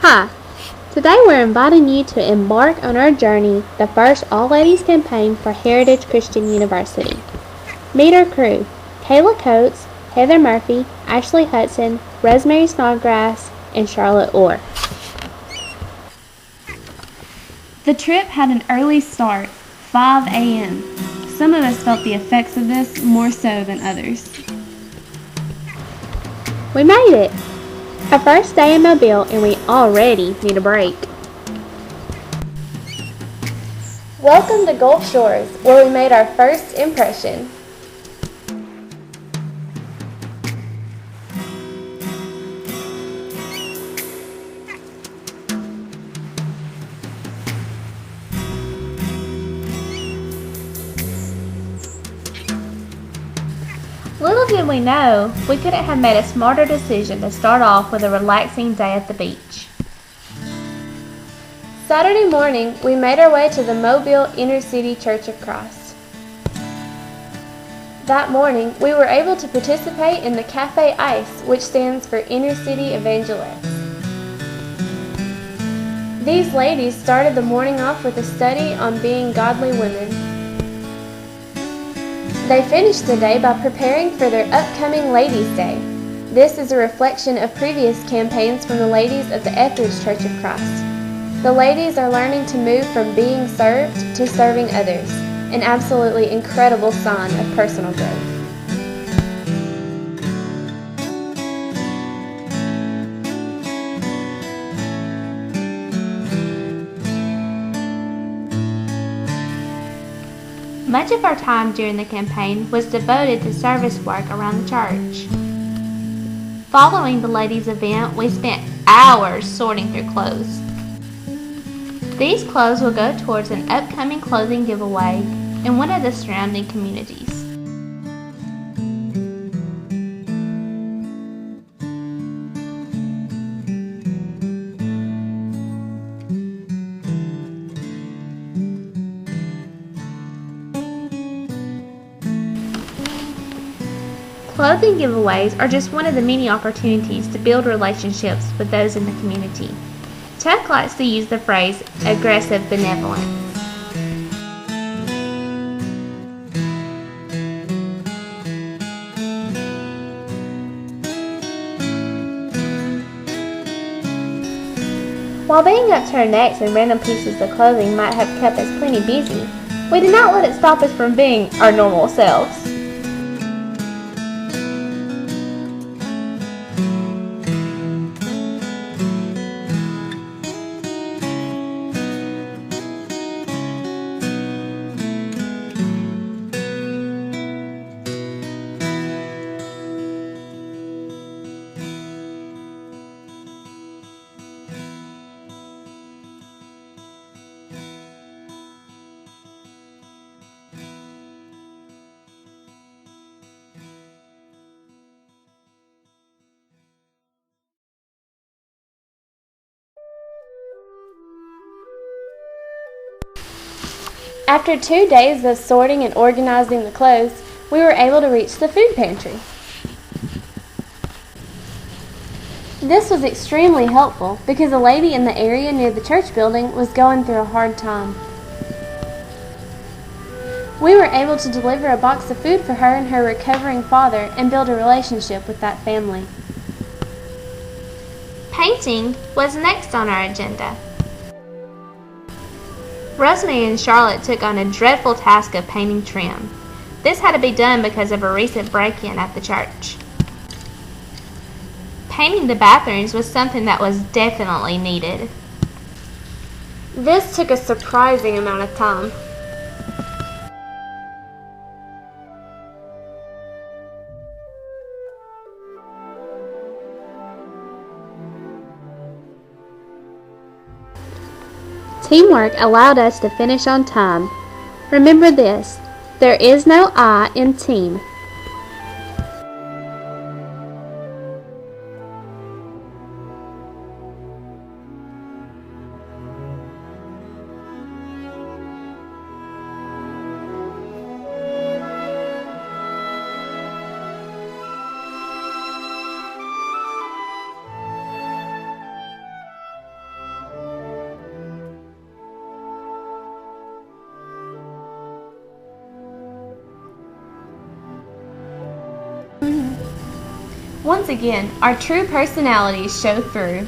Hi, today we're inviting you to embark on our journey, the first all-ladies campaign for Heritage Christian University. Meet our crew: Kayla Coates, Heather Murphy, Ashley Hudson, Rosemary Snodgrass, and Charlotte Orr. The trip had an early start, 5 a.m. Some of us felt the effects of this more so than others. We made it! Our first day in Mobile, and we already need a break. Welcome to Gulf Shores, where we made our first impression. Little did we know, we couldn't have made a smarter decision to start off with a relaxing day at the beach. Saturday morning, we made our way to the Mobile Inner City Church of Christ. That morning, we were able to participate in the Cafe ICE, which stands for Inner City Evangelists. These ladies started the morning off with a study on being godly women. They finished the day by preparing for their upcoming Ladies' Day. This is a reflection of previous campaigns from the ladies of the Etheridge Church of Christ. The ladies are learning to move from being served to serving others, an absolutely incredible sign of personal growth. Much of our time during the campaign was devoted to service work around the church. Following the ladies' event, we spent hours sorting through clothes. These clothes will go towards an upcoming clothing giveaway in one of the surrounding communities. Clothing giveaways are just one of the many opportunities to build relationships with those in the community. Chuck likes to use the phrase aggressive benevolence. While being up to our necks in random pieces of clothing might have kept us plenty busy, we did not let it stop us from being our normal selves. After 2 days of sorting and organizing the clothes, we were able to reach the food pantry. This was extremely helpful because a lady in the area near the church building was going through a hard time. We were able to deliver a box of food for her and her recovering father and build a relationship with that family. Painting was next on our agenda. Rosemary and Charlotte took on a dreadful task of painting trim. This had to be done because of a recent break-in at the church. Painting the bathrooms was something that was definitely needed. This took a surprising amount of time. Teamwork allowed us to finish on time. Remember this, there is no I in team. Once again, our true personalities show through.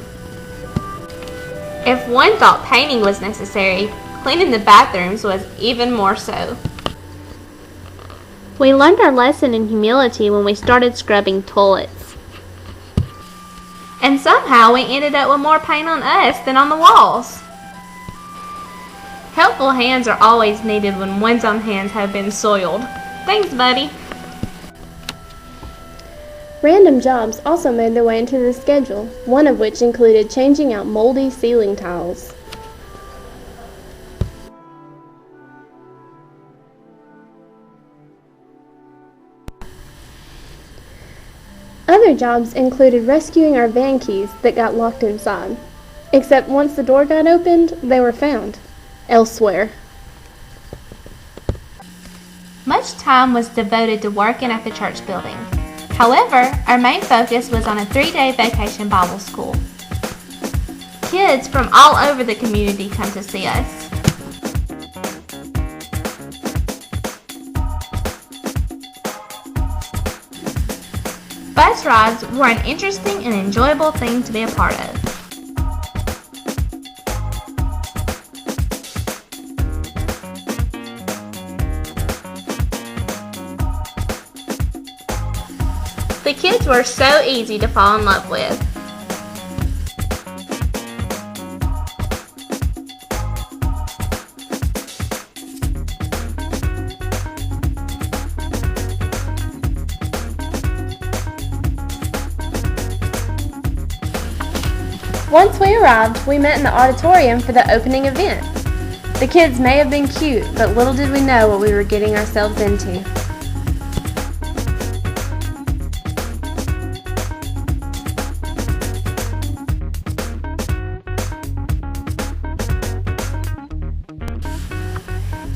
If one thought painting was necessary, cleaning the bathrooms was even more so. We learned our lesson in humility when we started scrubbing toilets. And somehow we ended up with more paint on us than on the walls. Helpful hands are always needed when one's own hands have been soiled. Thanks, buddy. Random jobs also made their way into the schedule, one of which included changing out moldy ceiling tiles. Other jobs included rescuing our van keys that got locked inside. Except once the door got opened, they were found elsewhere. Much time was devoted to working at the church building. However, our main focus was on a 3-day vacation Bible school. Kids from all over the community come to see us. Bus rides were an interesting and enjoyable thing to be a part of. The kids were so easy to fall in love with. Once we arrived, we met in the auditorium for the opening event. The kids may have been cute, but little did we know what we were getting ourselves into.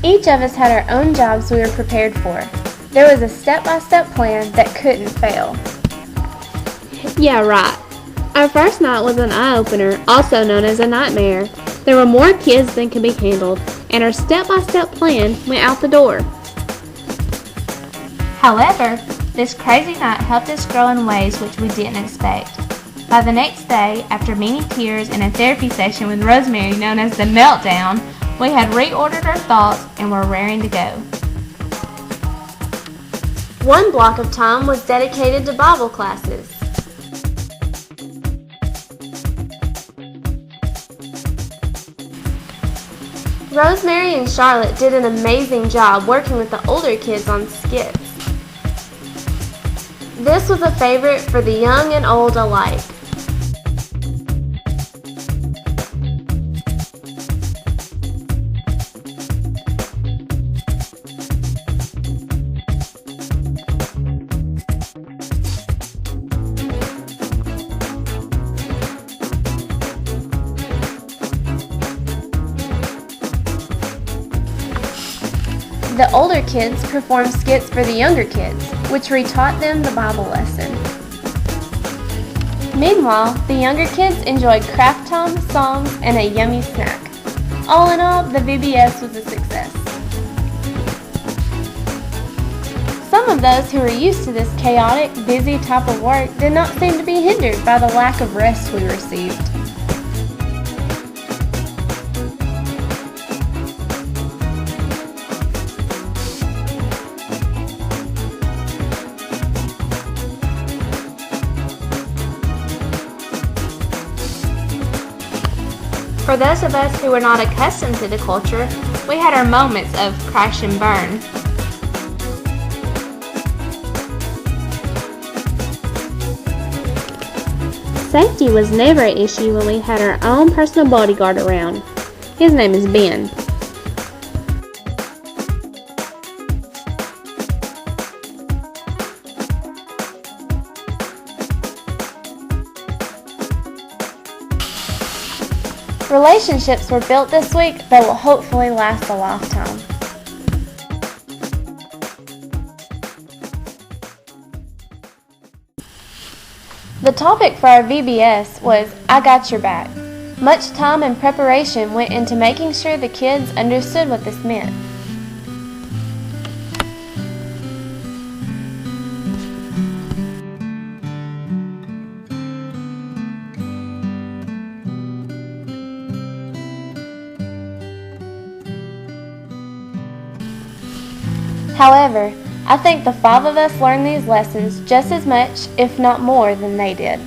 Each of us had our own jobs we were prepared for. There was a step-by-step plan that couldn't fail. Yeah, right. Our first night was an eye-opener, also known as a nightmare. There were more kids than could be handled, and our step-by-step plan went out the door. However, this crazy night helped us grow in ways which we didn't expect. By the next day, after many tears and a therapy session with Rosemary known as the Meltdown, we had reordered our thoughts and were raring to go. One block of time was dedicated to Bible classes. Rosemary and Charlotte did an amazing job working with the older kids on skits. This was a favorite for the young and old alike. The older kids performed skits for the younger kids, which retaught them the Bible lesson. Meanwhile, the younger kids enjoyed craft time, songs, and a yummy snack. All in all, the VBS was a success. Some of those who were used to this chaotic, busy type of work did not seem to be hindered by the lack of rest we received. For those of us who were not accustomed to the culture, we had our moments of crash and burn. Safety was never an issue when we had our own personal bodyguard around. His name is Ben. Relationships were built this week that will hopefully last a lifetime. The topic for our VBS was I Got Your Back. Much time and preparation went into making sure the kids understood what this meant. However, I think the 5 of us learned these lessons just as much, if not more, than they did.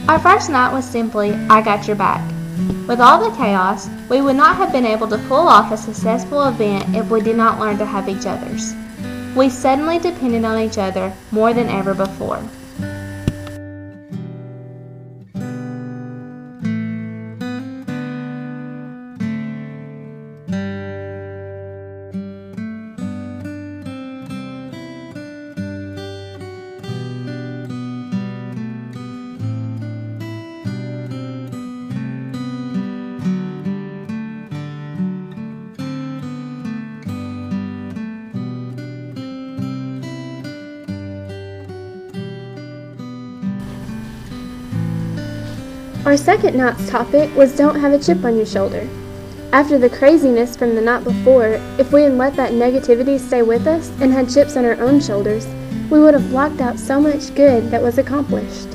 Our first night was simply, I got your back. With all the chaos, we would not have been able to pull off a successful event if we did not learn to have each other's. We suddenly depended on each other more than ever before. Our second night's topic was don't have a chip on your shoulder. After the craziness from the night before, if we had let that negativity stay with us and had chips on our own shoulders, we would have blocked out so much good that was accomplished.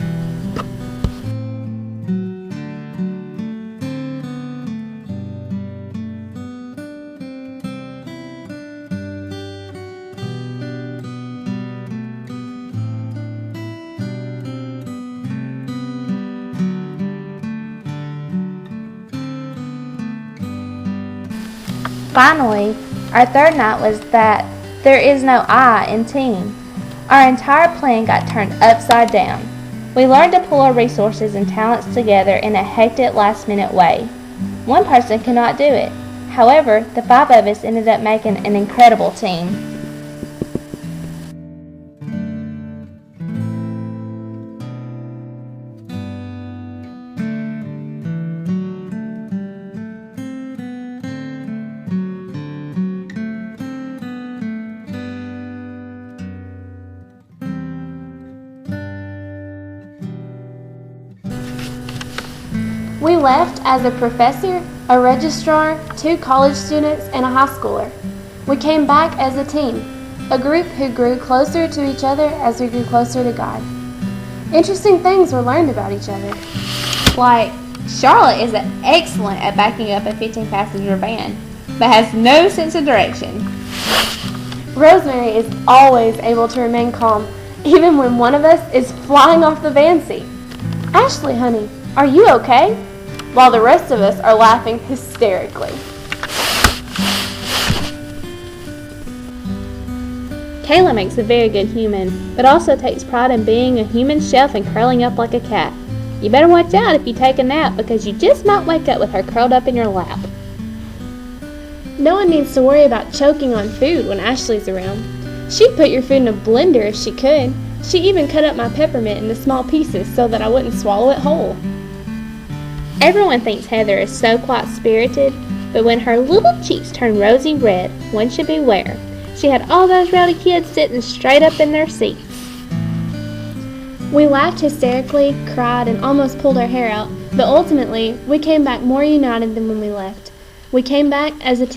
Finally, our third night was that there is no I in team. Our entire plan got turned upside down. We learned to pull our resources and talents together in a hectic last-minute way. One person could not do it. However, the 5 of us ended up making an incredible team. We left as a professor, a registrar, 2 college students, and a high schooler. We came back as a team, a group who grew closer to each other as we grew closer to God. Interesting things were learned about each other. Like, Charlotte is excellent at backing up a 15-passenger van, but has no sense of direction. Rosemary is always able to remain calm, even when one of us is flying off the van seat. Ashley, honey, are you okay? While the rest of us are laughing hysterically. Kayla makes a very good human, but also takes pride in being a human shelf and curling up like a cat. You better watch out if you take a nap, because you just might wake up with her curled up in your lap. No one needs to worry about choking on food when Ashley's around. She'd put your food in a blender if she could. She even cut up my peppermint into small pieces so that I wouldn't swallow it whole. Everyone thinks Heather is so quiet-spirited, but when her little cheeks turn rosy red, one should beware. She had all those rowdy kids sitting straight up in their seats. We laughed hysterically, cried, and almost pulled our hair out, but ultimately, we came back more united than when we left. We came back as a